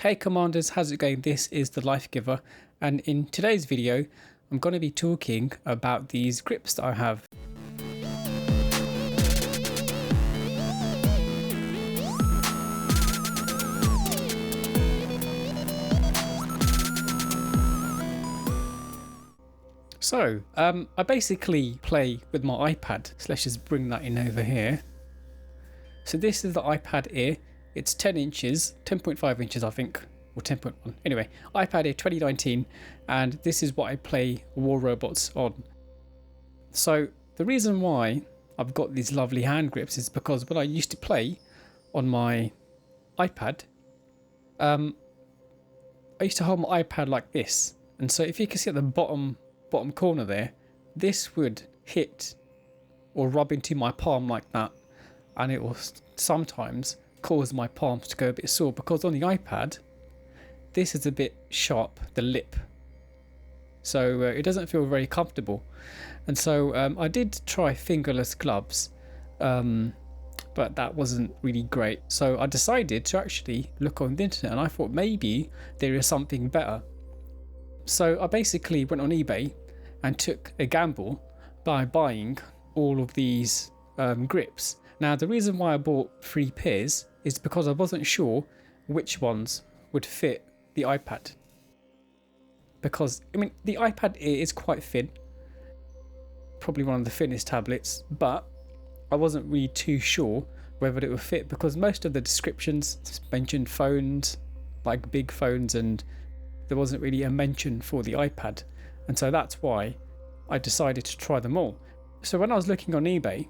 Hey Commanders, how's it going? This is the Life Giver, and in today's video I'm going to be talking about these grips that I have. So, I basically play with my iPad, so let's just bring that in over here. So this is the iPad Air. It's 10 inches, 10.5 inches I think, or 10.1. Anyway, iPad Air 2019, and this is what I play War Robots on. So the reason why I've got these lovely hand grips is because when I used to play on my iPad, I used to hold my iPad like this. And so if you can see at the bottom corner there, this would hit or rub into my palm like that, and it will sometimes cause my palms to go a bit sore because on the iPad this is a bit sharp, the lip, so it doesn't feel very comfortable. And so I did try fingerless gloves, but that wasn't really great, so I decided to actually look on the internet, and I thought maybe there is something better. So I basically went on eBay and took a gamble by buying all of these grips. Now the reason why I bought 3 pairs is because I wasn't sure which ones would fit the iPad. Because, I mean, the iPad Air is quite thin, probably one of the thinnest tablets, but I wasn't really too sure whether it would fit because most of the descriptions mentioned phones, like big phones, and there wasn't really a mention for the iPad. And so that's why I decided to try them all. So when I was looking on eBay,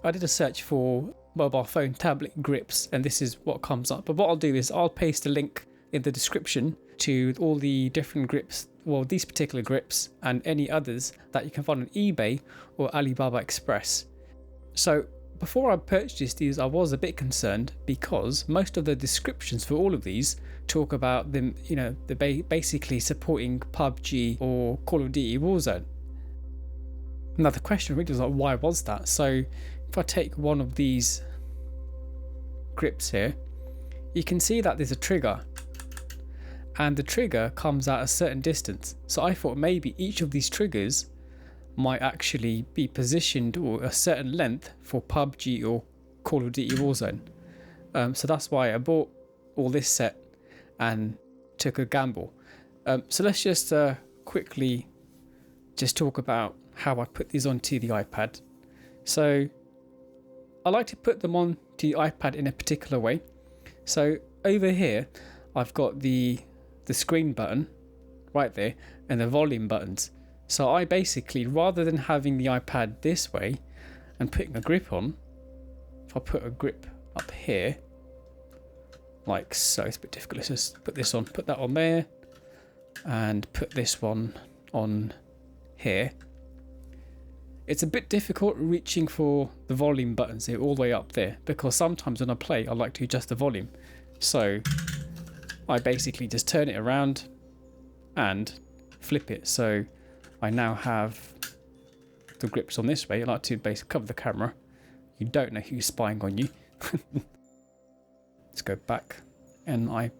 I did a search for mobile phone tablet grips, and this is what comes up. But what I'll do is I'll paste a link in the description to all the different grips, well, these particular grips and any others that you can find on eBay or Alibaba Express. So before I purchased these, I was a bit concerned because most of the descriptions for all of these talk about them, you know, they're basically supporting PUBG or Call of Duty Warzone. Now the question really was like, why was that? So if I take one of these grips here, you can see that there's a trigger, and the trigger comes at a certain distance. So I thought maybe each of these triggers might actually be positioned or a certain length for PUBG or Call of Duty Warzone. So that's why I bought all this set and took a gamble. So let's just quickly just talk about how I put these onto the iPad. So I like to put them onto the iPad in a particular way. So over here I've got the screen button right there and the volume buttons. So I basically, rather than having the iPad this way and putting a grip on, if I put a grip up here like so, it's a bit difficult, let's just put this on, put that on there, and put this one on here. It's a bit difficult reaching for the volume buttons here all the way up there, because sometimes when I play I like to adjust the volume. So I basically just turn it around and flip it, so I now have the grips on this way. I like to basically cover the camera. You don't know who's spying on you. Let's go back, and I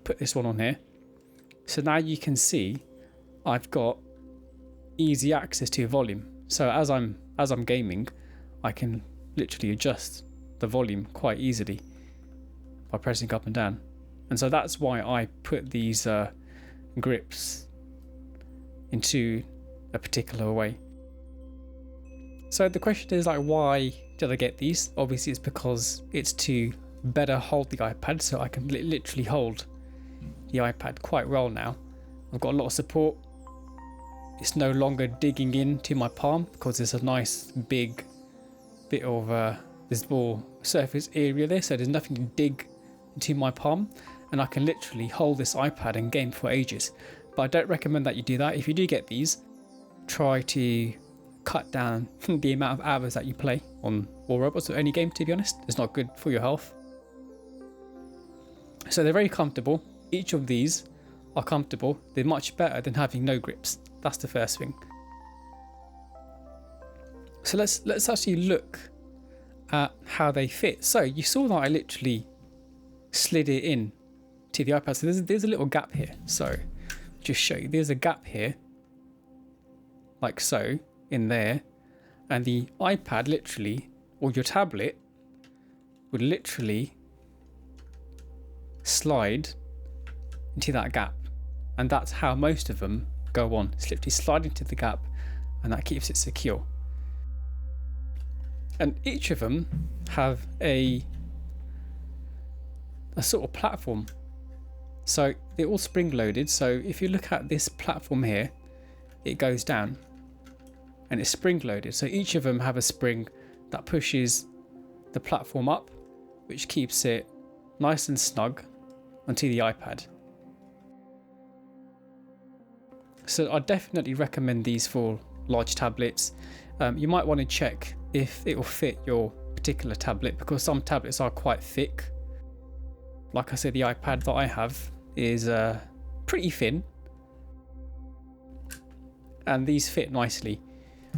put this one on here. So now you can see I've got easy access to volume. So as I'm gaming, I can literally adjust the volume quite easily by pressing up and down. And so that's why I put these grips into a particular way. So the question is like, why did I get these? Obviously it's because it's to better hold the iPad, so I can literally hold the iPad quite well now. I've got a lot of support. It's no longer digging into my palm because there's a nice big bit of there's more surface area there, so there's nothing to dig into my palm, and I can literally hold this iPad and game for ages. But I don't recommend that you do that. If you do get these, try to cut down the amount of hours that you play on War Robots or any game, to be honest. It's not good for your health. So they're very comfortable. Each of these are comfortable. They're much better than having no grips. That's the first thing. So let's actually look at how they fit. So you saw that I literally slid it in to the iPad. So there's a little gap here. So just show you, there's a gap here, like so, in there, and the iPad literally, or your tablet, would literally slide into that gap, and that's how most of them go on. It's literally slide into the gap, and that keeps it secure. And each of them have a sort of platform. So they're all spring loaded. So if you look at this platform here, it goes down and it's spring loaded. So each of them have a spring that pushes the platform up, which keeps it nice and snug onto the iPad. So I definitely recommend these for large tablets. You might want to check if it will fit your particular tablet, because some tablets are quite thick. Like I said, the iPad that I have is pretty thin, and these fit nicely.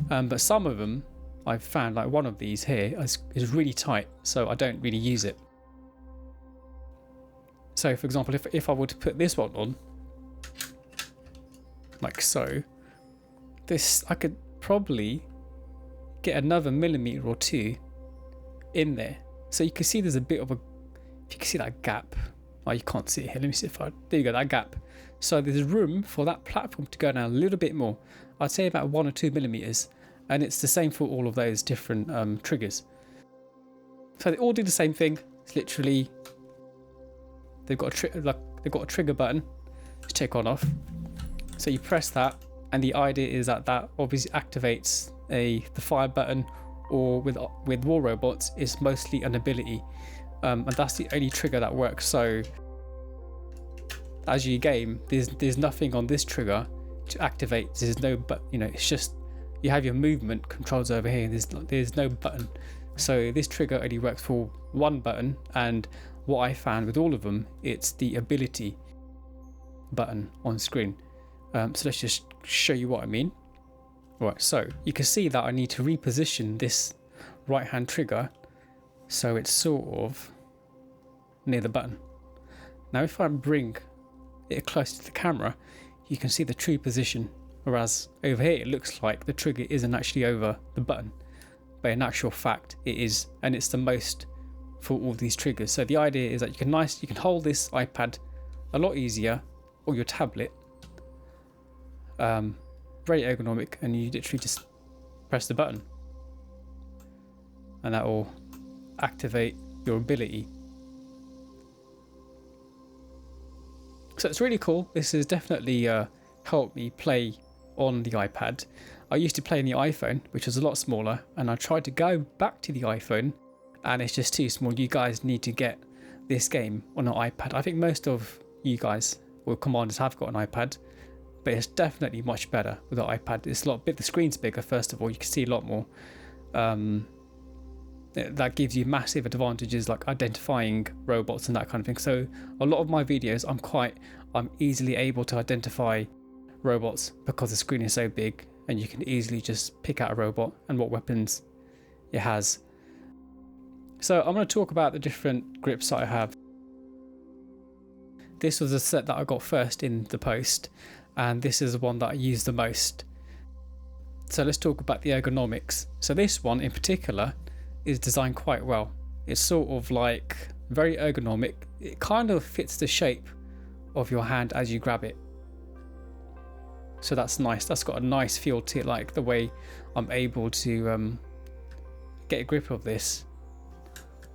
But some of them I've found, like one of these here, is really tight, so I don't really use it. So for example, if I were to put this one on, like so, this, I could probably get another millimeter or two in there. So you can see there's a bit of a, if you can see that gap, oh, you can't see it here, let me see if I, there you go, that gap. So there's room for that platform to go down a little bit more. I'd say about 1 or 2 millimeters, and it's the same for all of those different triggers. So they all do the same thing. It's literally, they've got a trigger button to take on off. So you press that, and the idea is that that obviously activates the fire button, or with War Robots, it's mostly an ability, and that's the only trigger that works. So as you game, there's nothing on this trigger to activate. There's no, but you know, it's just you have your movement controls over here. There's no button. So this trigger only works for one button, and what I found with all of them, it's the ability button on screen. So let's just show you what I mean. Right, so you can see that I need to reposition this right hand trigger so it's sort of near the button. Now if I bring it close to the camera, you can see the true position, whereas over here it looks like the trigger isn't actually over the button, but in actual fact it is, and it's the most for all these triggers. So the idea is that you can hold this iPad a lot easier, or your tablet, very ergonomic, and you literally just press the button and that will activate your ability. So it's really cool. This has definitely helped me play on the iPad. I used to play on the iPhone, which was a lot smaller, and I tried to go back to the iPhone and it's just too small. You guys need to get this game on an iPad. I think most of you guys or commanders have got an iPad, but it's definitely much better with the iPad. It's a lot bit. The screen's bigger, first of all. You can see a lot more. That gives you massive advantages like identifying robots and that kind of thing. So a lot of my videos, I'm easily able to identify robots because the screen is so big, and you can easily just pick out a robot and what weapons it has. So I'm going to talk about the different grips that I have. This was a set that I got first in the post, and this is the one that I use the most. So let's talk about the ergonomics. So this one in particular is designed quite well. It's sort of like very ergonomic. It kind of fits the shape of your hand as you grab it. So that's nice. That's got a nice feel to it, like the way I'm able to get a grip of this,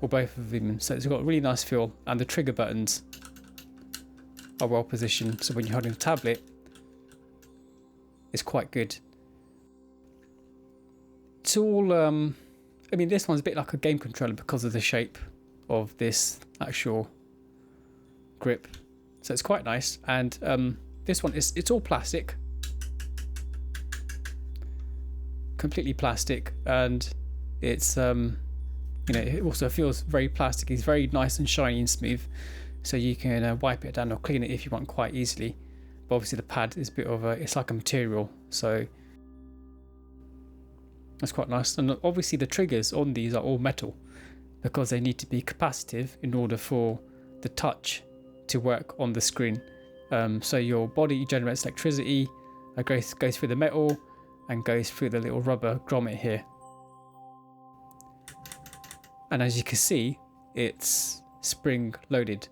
or both of them. So it's got a really nice feel, and the trigger buttons are well positioned, so when you're holding the tablet, it's quite good. It's all, I mean, this one's a bit like a game controller because of the shape of this actual grip. So it's quite nice, and this one it's all plastic, completely plastic, and it's you know, it also feels very plastic. It's very nice and shiny and smooth, so you can wipe it down or clean it if you want quite easily. But obviously the pad is a bit of a, it's like a material, so that's quite nice. And obviously the triggers on these are all metal because they need to be capacitive in order for the touch to work on the screen. So your body generates electricity, goes through the metal and goes through the little rubber grommet here. And as you can see, it's spring loaded.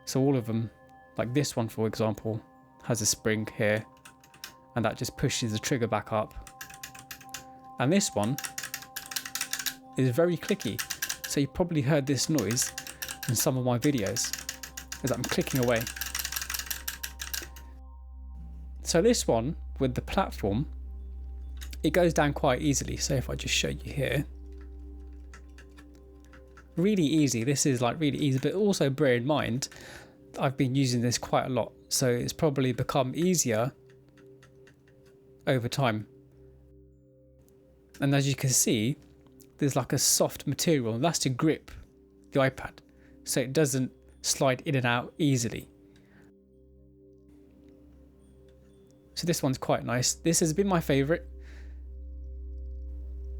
So all of them, like this one for example, has a spring here, and that just pushes the trigger back up. And this one is very clicky. So you probably heard this noise in some of my videos as I'm clicking away. So this one with the platform, it goes down quite easily. So if I just show you here, really easy. This is like really easy, but also bear in mind, I've been using this quite a lot. So it's probably become easier over time. And as you can see, there's like a soft material, and that's to grip the iPad so it doesn't slide in and out easily. So this one's quite nice. This has been my favorite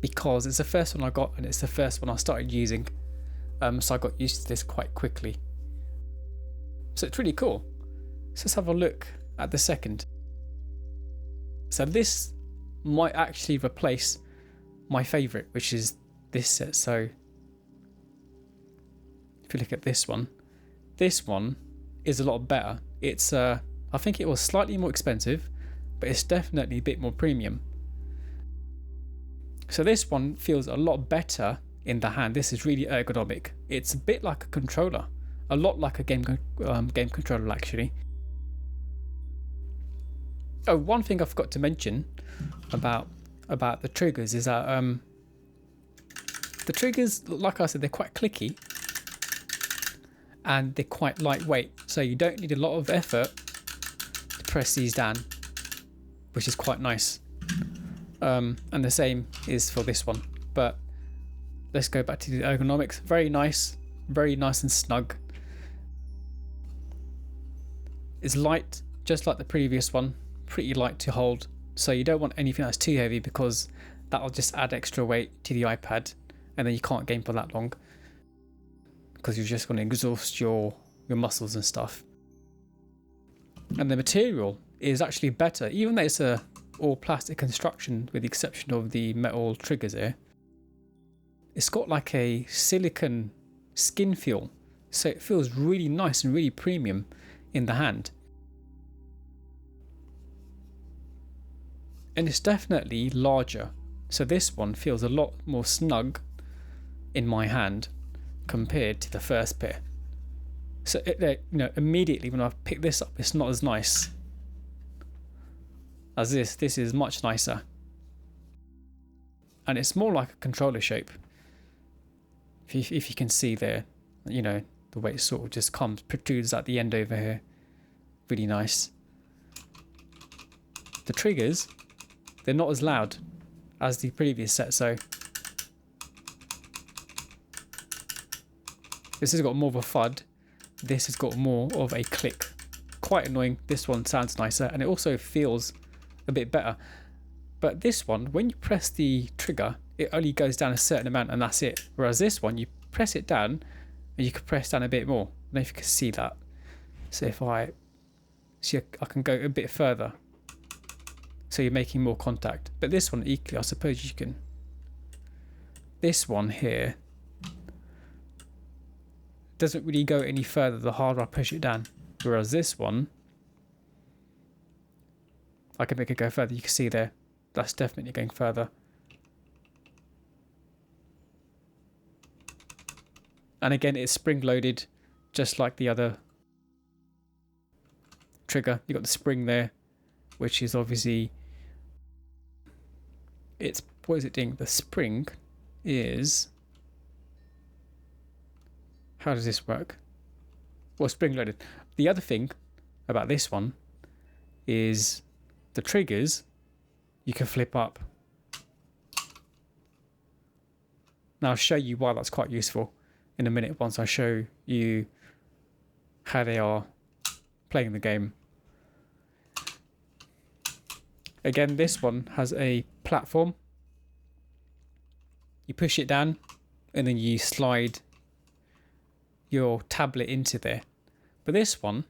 because it's the first one I got and it's the first one I started using. So I got used to this quite quickly. So it's really cool. So let's have a look at the second. So this might actually replace my favorite, which is this set. So if you look at this one is a lot better. It's I think it was slightly more expensive, but it's definitely a bit more premium. So this one feels a lot better in the hand. This is really ergonomic. It's a bit like a controller, a lot like a game controller actually. Oh, one thing I forgot to mention about the triggers is that the triggers, like I said, they're quite clicky and they're quite lightweight, so you don't need a lot of effort to press these down, which is quite nice. And the same is for this one. But let's go back to the ergonomics. Very nice and snug. It's light, just like the previous one, pretty light to hold. So you don't want anything that's too heavy because that'll just add extra weight to the iPad, and then you can't game for that long because you're just going to exhaust your muscles and stuff. And the material is actually better, even though it's a all plastic construction with the exception of the metal triggers here. It's got like a silicone skin feel, so it feels really nice and really premium in the hand. And it's definitely larger, so this one feels a lot more snug in my hand compared to the first pair. So immediately when I pick this up, it's not as nice as this. This is much nicer, and it's more like a controller shape. If you can see there, the way it sort of just protrudes at the end over here. Really nice. The triggers, they're not as loud as the previous set, so this has got more of a thud. This has got more of a click. Quite annoying. This one sounds nicer, and it also feels a bit better. But this one, when you press the trigger, it only goes down a certain amount and that's it. Whereas this one, you press it down and you can press down a bit more. I don't know if you can see that. So if I can go a bit further. So you're making more contact. But this one equally, I suppose you can. This one here doesn't really go any further the harder I push it down. Whereas this one, I can make it go further. You can see there, that's definitely going further. And again, it's spring loaded, just like the other trigger. You got the spring there, which is obviously, what is it doing? The spring is, how does this work? Well, spring loaded. The other thing about this one is the triggers you can flip up. Now I'll show you why that's quite useful in a minute once I show you how they are playing the game. Again, this one has a platform. You push it down and then you slide your tablet into there. But this one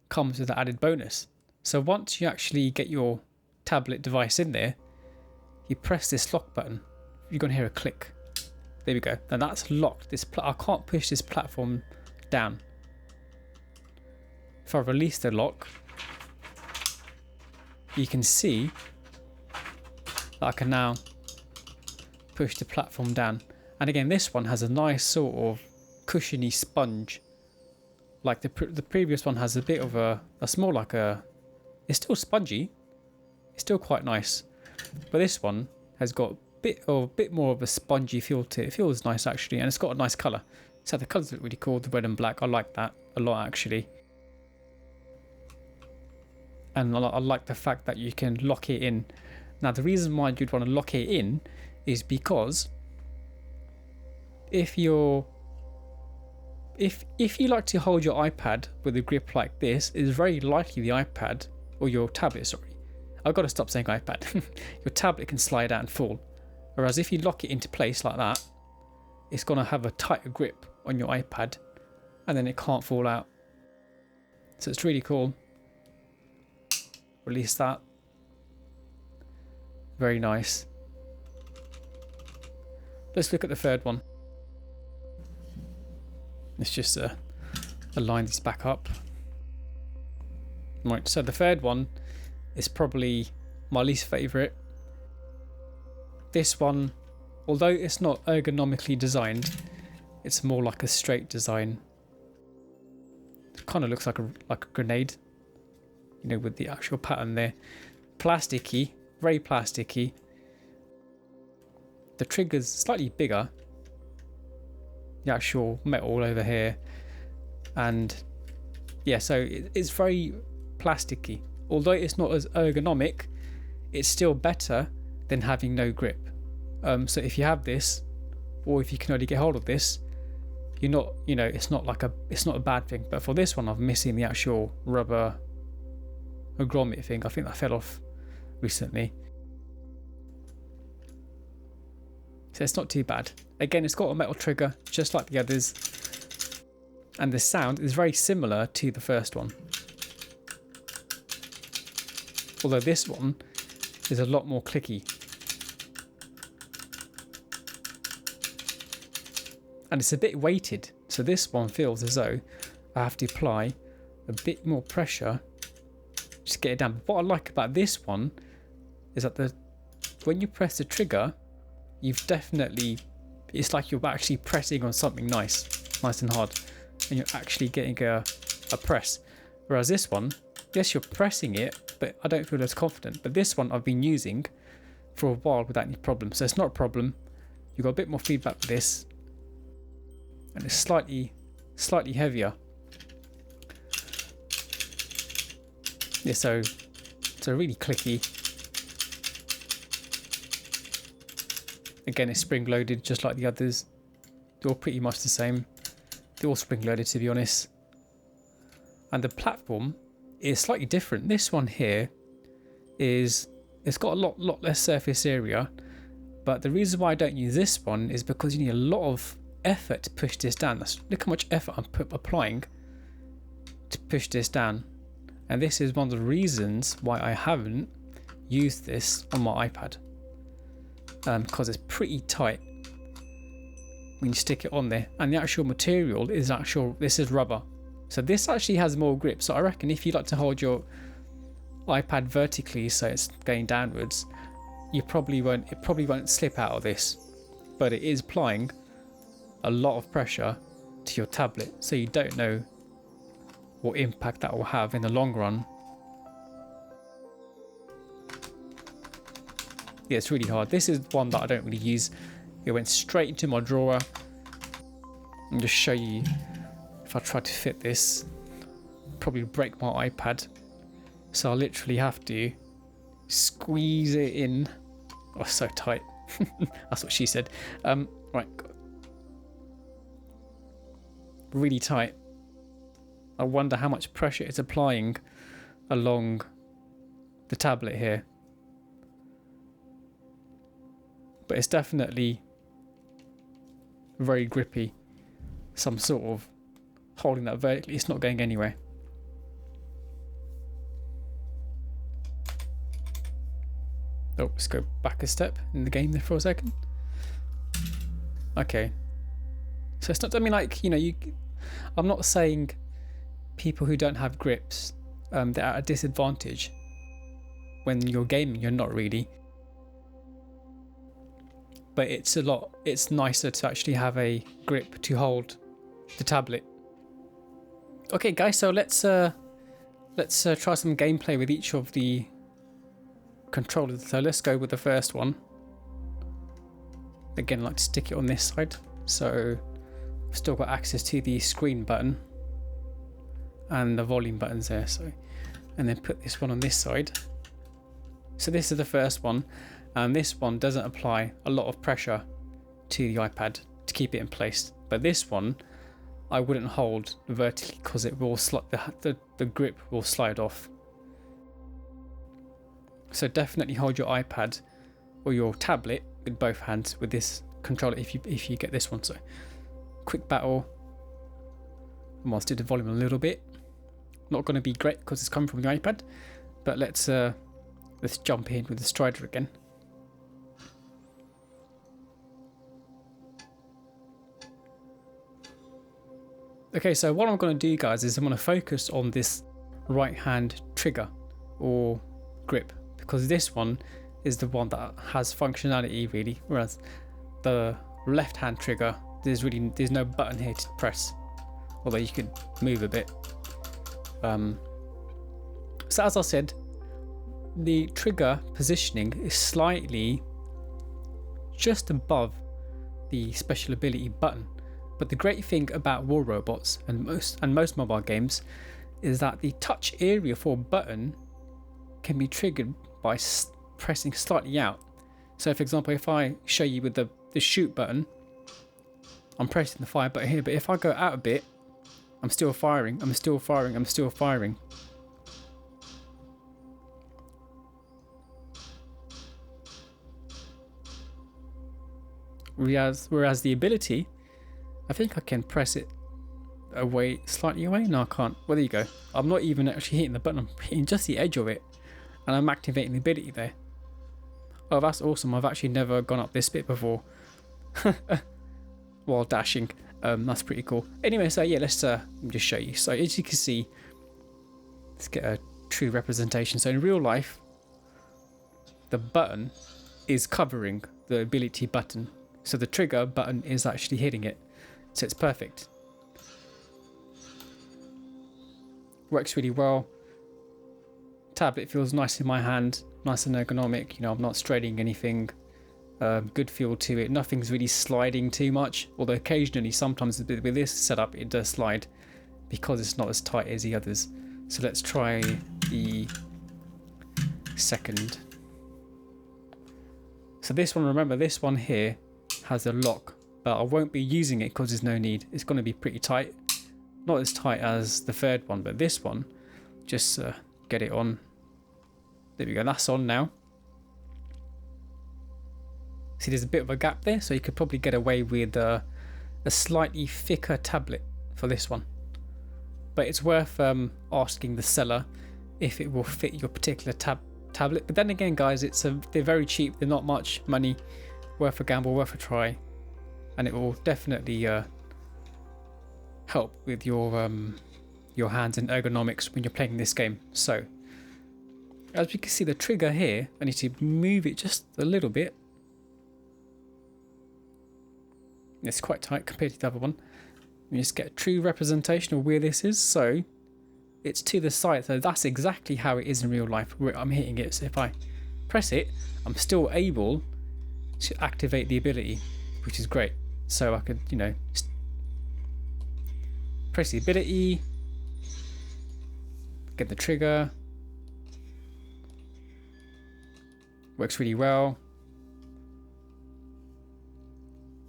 comes with an added bonus. So once you actually get your tablet device in there, you press this lock button. You're going to hear a click. There we go. Now that's locked. I can't push this platform down. If I release the lock, you can see that I can now push the platform down. And again, this one has a nice sort of cushiony sponge. Like the previous one has a bit of that's more like it's still spongy. It's still quite nice. But this one has got a bit more of a spongy feel to it. It feels nice actually, and it's got a nice colour. So the colours look really cool, the red and black. I like that a lot actually. And I like the fact that you can lock it in. Now the reason why you'd want to lock it in is because if you like to hold your iPad with a grip like this, it's very likely the iPad, or your tablet, sorry. I've got to stop saying iPad. Your tablet can slide out and fall. Whereas if you lock it into place like that, it's going to have a tighter grip on your iPad and then it can't fall out. So it's really cool. Release that. Very nice. Let's look at the third one. Let's just align these back up. Right, so the third one is probably my least favourite. This one, although it's not ergonomically designed, it's more like a straight design. It kind of looks like a grenade, you know, with the actual pattern there. Plasticky, very plasticky. The trigger's slightly bigger. The actual metal over here, and yeah, so it's very plasticky. Although it's not as ergonomic, it's still better than having no grip. So if you have this, or if you can only get hold of this, you're not, you know, it's not a bad thing. But for this one, I'm missing the actual rubber grommet thing. I think that fell off recently. So it's not too bad. Again, it's got a metal trigger, just like the others. And the sound is very similar to the first one. Although this one is a lot more clicky. And it's a bit weighted. So this one feels as though I have to apply a bit more pressure just to get it down. But what I like about this one is that when you press the trigger, you've definitely, it's like you're actually pressing on something nice and hard, and you're actually getting a press. Whereas this one, yes, you're pressing it, but I don't feel as confident. But this one I've been using for a while without any problem, so it's not a problem. You've got a bit more feedback with this, and it's slightly heavier. Yeah, so really clicky. Again, it's spring-loaded just like the others. They're all pretty much the same. They're all spring-loaded, to be honest. And the platform is slightly different. This one here it's got a lot less surface area. But the reason why I don't use this one is because you need a lot of effort to push this down. Look how much effort I'm applying to push this down. And this is one of the reasons why I haven't used this on my iPad. Because it's pretty tight when you stick it on there, and the actual material is this is rubber, so this actually has more grip. So I reckon if you like to hold your iPad vertically so it's going downwards, it probably won't slip out of this, but it is applying a lot of pressure to your tablet, so you don't know what impact that will have in the long run. Yeah, it's really hard. This is one that I don't really use. It went straight into my drawer. I'll just show you, if I try to fit this, probably break my iPad. So I literally have to squeeze it in. Oh, so tight. That's what she said. Right. Really tight. I wonder how much pressure it's applying along the tablet here. But it's definitely very grippy. Some sort of holding that vertically, it's not going anywhere. Oh, let's go back a step in the game there for a second. Okay. So it's not, I mean, like, you know, I'm not saying people who don't have grips, they're at a disadvantage. When you're gaming, you're not really. But it's nicer to actually have a grip to hold the tablet. Okay guys, so let's try some gameplay with each of the controllers. So let's go with the first one. Again, I like to stick it on this side. So I've still got access to the screen button and the volume buttons there. So, and then put this one on this side. So this is the first one, and this one doesn't apply a lot of pressure to the iPad to keep it in place. But this one, I wouldn't hold vertically because it will the grip will slide off. So definitely hold your iPad or your tablet with both hands with this controller if you get this one. So quick battle. I must do the volume a little bit. Not going to be great because it's coming from the iPad, but let's jump in with the Strider again. Okay, so what I'm going to do, guys, is I'm going to focus on this right hand trigger or grip, because this one is the one that has functionality really, whereas the left hand trigger, there's no button here to press, although you could move a bit. So as I said, the trigger positioning is slightly just above the special ability button. But the great thing about War Robots and most mobile games is that the touch area for button can be triggered by pressing slightly out. So for example, if I show you with the shoot button, I'm pressing the fire button here, but if I go out a bit, I'm still firing, I'm still firing, I'm still firing. Whereas the ability, I think I can press it away, slightly away. No, I can't. Well, there you go. I'm not even actually hitting the button. I'm hitting just the edge of it, and I'm activating the ability there. Oh, that's awesome. I've actually never gone up this bit before while dashing. That's pretty cool. Anyway, so yeah, let's just show you. So as you can see, let's get a true representation. So in real life, the button is covering the ability button. So the trigger button is actually hitting it. So it's perfect. Works really well. Tablet feels nice in my hand, nice and ergonomic. You know, I'm not straining anything. Good feel to it. Nothing's really sliding too much. Although occasionally, sometimes with this setup, it does slide because it's not as tight as the others. So let's try the second. So this one, remember, this one here has a lock, but I won't be using it because there's no need. It's going to be pretty tight. Not as tight as the third one, but this one, just get it on. There we go, that's on now. See, there's a bit of a gap there, so you could probably get away with a slightly thicker tablet for this one. But it's worth asking the seller if it will fit your particular tablet. But then again, guys, they're very cheap. They're not much money. Worth a gamble, worth a try, and it will definitely help with your hands and ergonomics when you're playing this game. So, as we can see, the trigger here, I need to move it just a little bit. It's quite tight compared to the other one. You just get a true representation of where this is. So, it's to the side. So that's exactly how it is in real life where I'm hitting it. So if I press it, I'm still able to activate the ability, which is great. So I could, you know, press the ability, get the trigger. Works really well.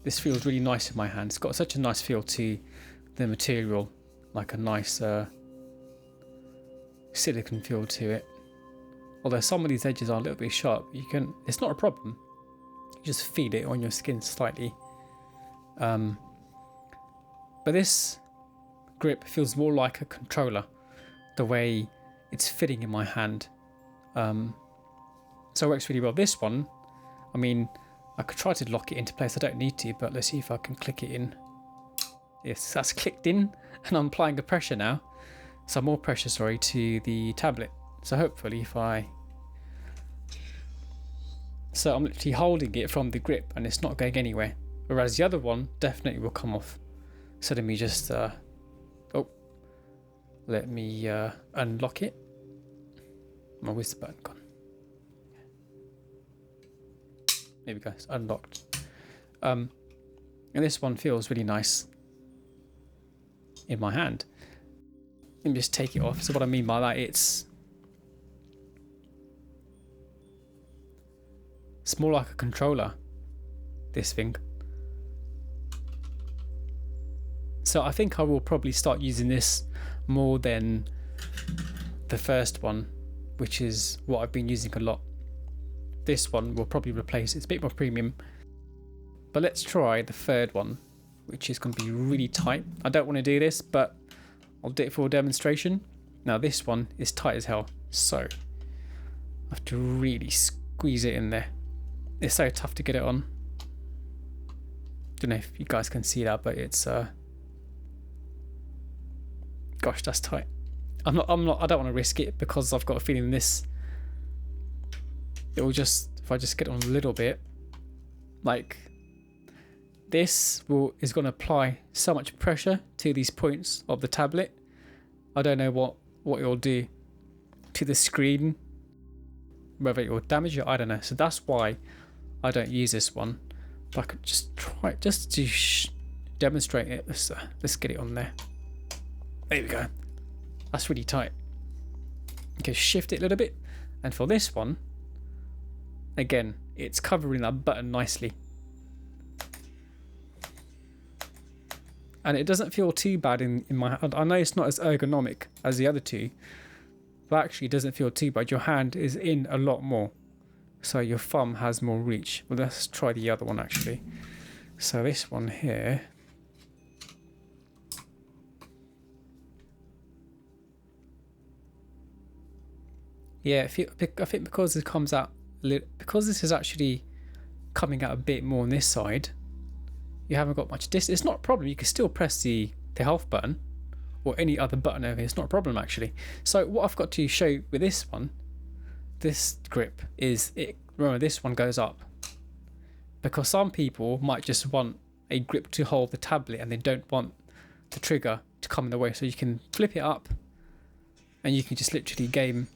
This feels really nice in my hand. It's got such a nice feel to the material, like a nice silicone feel to it. Although some of these edges are a little bit sharp, it's not a problem. You just feel it on your skin slightly. But this grip feels more like a controller, the way it's fitting in my hand. So it works really well. This one, I mean, I could try to lock it into place. I don't need to, but let's see if I can click it in. Yes, that's clicked in, and I'm applying the pressure now. Some more pressure, sorry, to the tablet. So hopefully if so I'm literally holding it from the grip and it's not going anywhere. Whereas the other one definitely will come off. So let me just, let me unlock it. Where's the button gone? There we go, it's unlocked. And this one feels really nice in my hand. Let me just take it off. So what I mean by that, it's more like a controller, this thing. So I think I will probably start using this more than the first one, which is what I've been using a lot. This one will probably replace it. It's a bit more premium. But let's try the third one, which is going to be really tight. I don't want to do this, but I'll do it for a demonstration. Now this one is tight as hell, so I have to really squeeze it in there. It's so tough to get it on. Don't know if you guys can see that, but it's gosh, that's tight. I don't want to risk it because I've got a feeling this, it will just, if I just get on a little bit, like this is going to apply so much pressure to these points of the tablet. I don't know what it will do to the screen, whether it will damage it, I don't know. So that's why I don't use this one. But I could just try it just to demonstrate it. Let's get it on there. There we go. That's really tight. Okay, shift it a little bit. And for this one, again, it's covering that button nicely. And it doesn't feel too bad in my hand. I know it's not as ergonomic as the other two, but actually it doesn't feel too bad. Your hand is in a lot more, so your thumb has more reach. Well, let's try the other one actually. So this one here, yeah, I think because it comes out, because this is actually coming out a bit more on this side, you haven't got much distance. It's not a problem. You can still press the health button or any other button over here. It's not a problem actually. So what I've got to show with this one, this grip, is remember this one goes up, because some people might just want a grip to hold the tablet and they don't want the trigger to come in the way. So you can flip it up and you can just literally game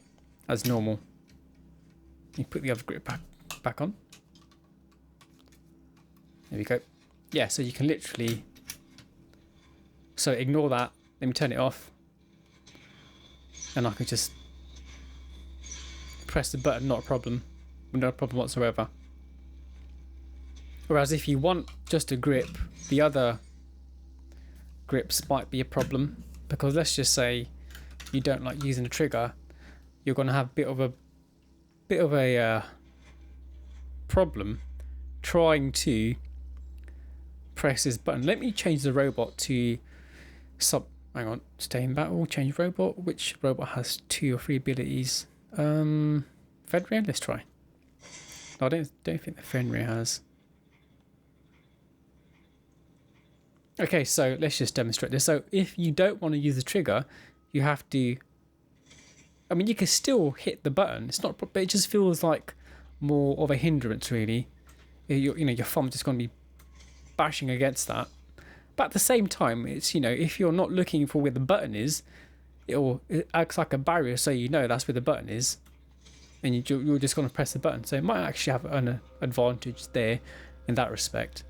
as normal. You put the other grip back on. There we go. Yeah, so you can literally, so ignore that. Let me turn it off. And I can just press the button, not a problem. No problem whatsoever. Whereas if you want just a grip, the other grips might be a problem. Because let's just say you don't like using the trigger, you're going to have a bit of a problem trying to press this button. Let me change the robot to hang on, stay in battle, change robot. Which robot has 2 or 3 abilities? Fenrir, let's try. No, I don't think the Fenrir has. Okay, so let's just demonstrate this. So if you don't want to use the trigger, you have to, I mean, you can still hit the button. It's not, but it just feels like more of a hindrance, really. You know, your thumb's just going to be bashing against that. But at the same time, it's, you know, if you're not looking for where the button is, it acts like a barrier, so you know that's where the button is, and you're just going to press the button. So it might actually have an advantage there in that respect.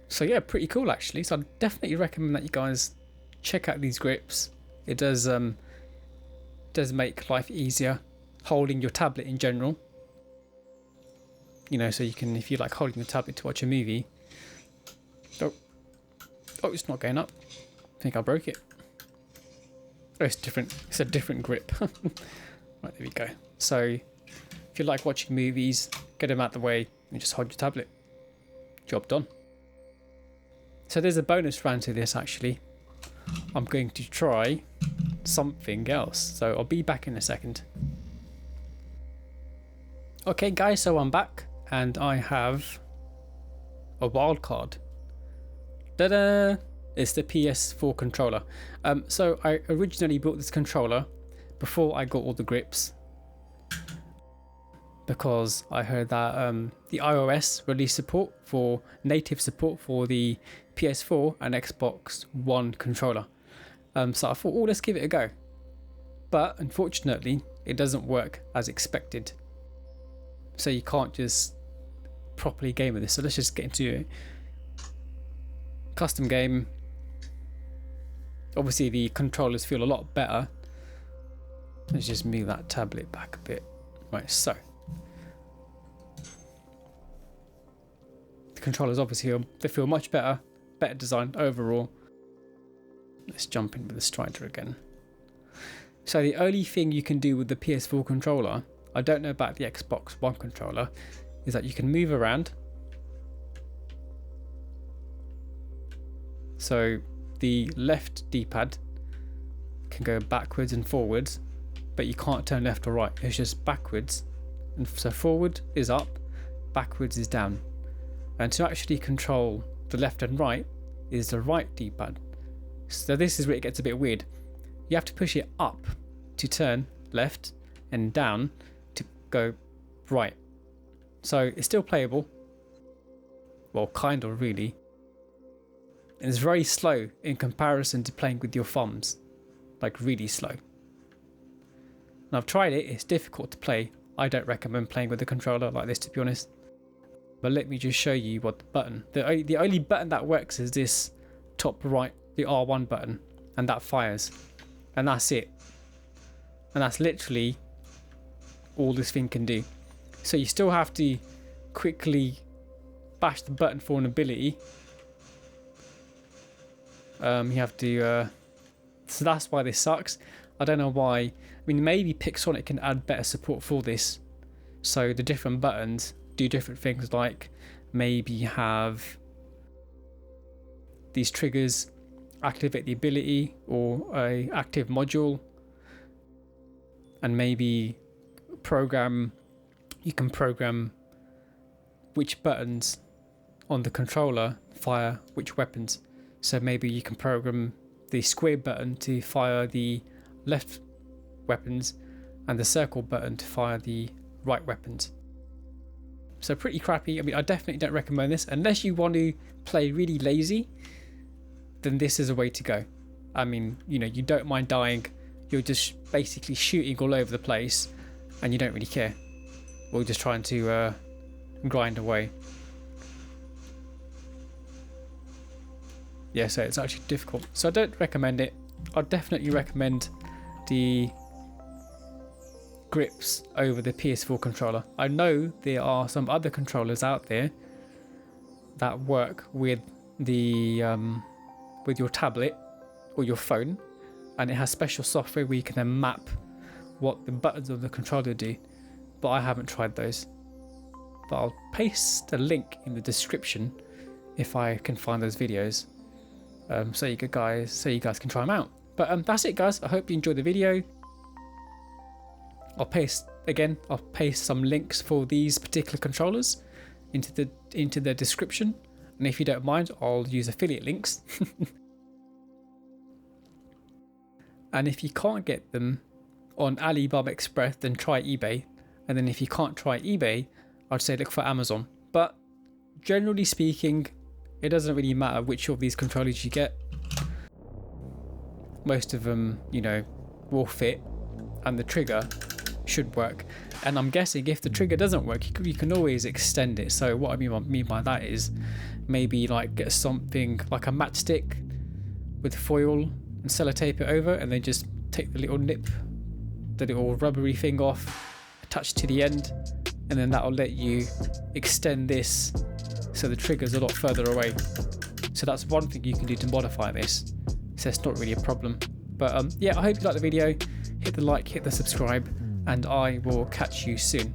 So yeah, pretty cool actually. So I definitely recommend that you guys check out these grips. It does make life easier holding your tablet in general. You know, so you can, if you like holding your tablet to watch a movie. Oh, it's not going up. I think I broke it. Oh, it's different. It's a different grip. Right, there we go. So if you like watching movies, get them out the way and just hold your tablet. Job done. So there's a bonus round to this actually. I'm going to try something else. So I'll be back in a second. Okay guys, so I'm back and I have a wild card. Ta-da! It's the PS4 controller. So I originally bought this controller before I got all the grips, because I heard that the iOS released native support for the PS4 and Xbox One controller. So I thought, oh, let's give it a go. But unfortunately, it doesn't work as expected. So you can't just properly game with this. So let's just get into it. Custom game. Obviously the controllers feel a lot better. Let's just move that tablet back a bit. Right, so the controllers obviously they feel much better design overall. Let's jump in with the Strider again. So the only thing you can do with the PS4 controller, I don't know about the Xbox One controller, is that you can move around. So the left D-pad can go backwards and forwards, but you can't turn left or right. It's just backwards. And so forward is up, backwards is down. And to actually control the left and right is the right D-pad. So this is where it gets a bit weird. You have to push it up to turn left and down to go right. So it's still playable. Well, kind of really. And it's very slow in comparison to playing with your thumbs. Like really slow. And I've tried it, it's difficult to play. I don't recommend playing with a controller like this, to be honest. But let me just show you what the button. The only button that works is this top right, the R1 button. And that fires. And that's it. And that's literally all this thing can do. So you still have to quickly bash the button for an ability. You have to... so that's why this sucks. I don't know why. I mean, maybe Pixonic can add better support for this. So the different buttons do different things, like maybe have these triggers activate the ability or a active module, and maybe you can program which buttons on the controller fire which weapons. So maybe you can program the square button to fire the left weapons and the circle button to fire the right weapons. So pretty crappy. I mean, I definitely don't recommend this unless you want to play really lazy. Then this is a way to go. I mean, you know, you don't mind dying. You're just basically shooting all over the place and you don't really care. Or just trying to grind away. Yeah, so it's actually difficult. So I don't recommend it. I'd definitely recommend the grips over the PS4 controller. I know there are some other controllers out there that work with the with your tablet or your phone, and it has special software where you can then map what the buttons of the controller do, but I haven't tried those. But I'll paste a link in the description if I can find those videos, so you guys can try them out. But that's it, guys. I hope you enjoyed the video. I'll paste some links for these particular controllers into the description, and if you don't mind, I'll use affiliate links. And if you can't get them on Alibaba Express, then try eBay. And then if you can't try eBay, I'd say look for Amazon. But generally speaking, it doesn't really matter which of these controllers you get. Most of them, you know, will fit, and the trigger should work. And I'm guessing if the trigger doesn't work, you can always extend it. So what I mean by that is maybe like get something like a matchstick with foil and sellotape it over, and then just take the little nip, the little rubbery thing off, attach to the end, and then that'll let you extend this so the trigger's a lot further away. So that's one thing you can do to modify this. So it's not really a problem. But yeah, I hope you liked the video. Hit the like, hit the subscribe, and I will catch you soon.